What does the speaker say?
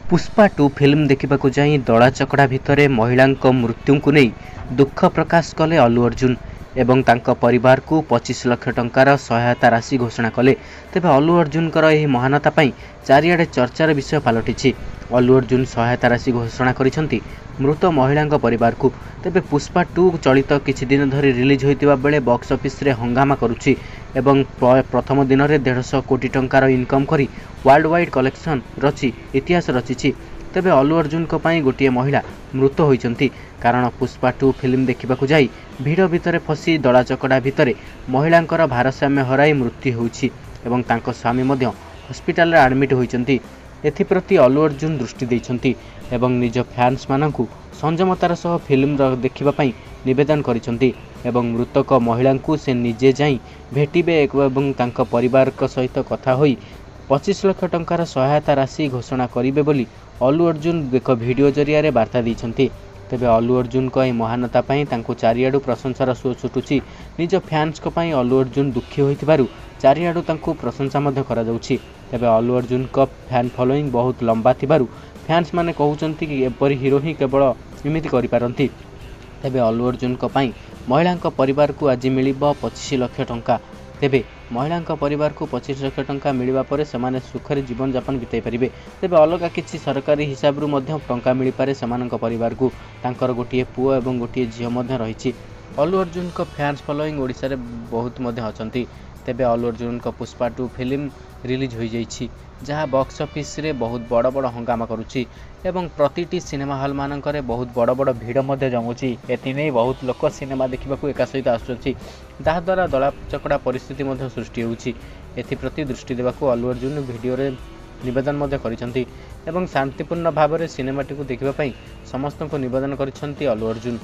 Pushpa 2 film देखा जाई दड़ा चकड़ा भितर महिला मृत्यु को नहीं दुख प्रकाश कले अल्लू अर्जुन एवं तांको परिवार को 25 लाख टंकार सहायता राशि घोषणा कले। तेबे अल्लू अर्जुन यह महानता चारिआडे चर्चार विषय पलटि। अल्लू अर्जुन सहायता राशि घोषणा करिसेंती मृत महिला परिवार को। तेबे पुष्पा 2 चलित किछि दिन धरी रिलीज होइतिबा बेले बॉक्स ऑफिस रे हंगामा करुछि एवं प्रथम दिन में 150 कोटी टंकार इनकम करी वर्ल्ड वाइड कलेक्शन रची इतिहास रचिछि। तेबे अल्लू अर्जुन को पाई गोटे महिला मृत होइचंती कारण पुष्पा 2 फिल्म देखा जाई भिड़ भितर फसी दड़ा चकड़ा भितर महिलांकर भारसाम्य हराई मृत्यु होइछि एवं तांको स्वामी मध्य हॉस्पिटल रे एडमिट होइचंती। एथिप्रति अल्लू अर्जुन दृष्टि देइछंती एवं निज फैंस मानकु संयमतार सह फिल्म देखिबा पई निवेदन करिसंती एवं मृतक महिला को से निजे जाई भेटिबे एवं तांको परिवार सहित कथा होई 25 लाख टंकार सहायता राशि घोषणा करिबे बोली अल्लू अर्जुन एक वीडियो जरिया रे वार्ता दैछंती। तेबे अल्लू अर्जुन को महानता पई तांको चारिआडू प्रशंसार सुओ छुटुछि। निज फैंस को पई अल्लू अर्जुन दुखी होइतिबारु चारिआडू तांको प्रशंसा मध्य करा जाउछि। तेबे अल्लू अर्जुन को फैन फॉलोइंग बहुत लंबा थिबारु फैंस माने कहउचंती कि एपरि हीरो ही केवल एमिति करि पारंती। तेबे अल्लू अर्जुन को पई महिला परिवार को आज मिलिबो 25 लाख टंका। तेबे महिला परिवार को 25 लाख टंका मिलिबा परे सेमाने सुखरे जीवन यापन बिताई परिबे। तेबे अलगा किछि सरकारी हिसाब रु मध्य टंका मिली पारे सेमानक परिवार को। तांकर गोटिए पुओ एवं गोटिए झियो मध्य रहिछि। अल्लू अर्जुन को फैंस फॉलोइंग ओडिसा रे बहुत मध्य अछंती। तेबे अल्लू अर्जुन को पुष्पा 2 फिल्म रिलीज हो जाइछि जहाँ बॉक्स ऑफिस रे बहुत बड़ बड़ हंगामा करुछि एवं प्रतिटी सिनेमा हॉल मानकरे बहुत बड़ बड़ भीड़ मध्य जमुछि। एति नै बहुत लोक सिनेमा देखिबाकू एका सहित आसुछि जहा द्वारा दला चकड़ा परिस्थिति मध्य सृष्टि होउछि। एथि प्रति दृष्टि देबाकू अल्लू अर्जुन वीडियो रे निवेदन मध्य करिसंती एवं शांतिपूर्ण भाव में सिनेमाटी को देखिबा पई समस्त को निवेदन करिसंती अल्लू अर्जुन।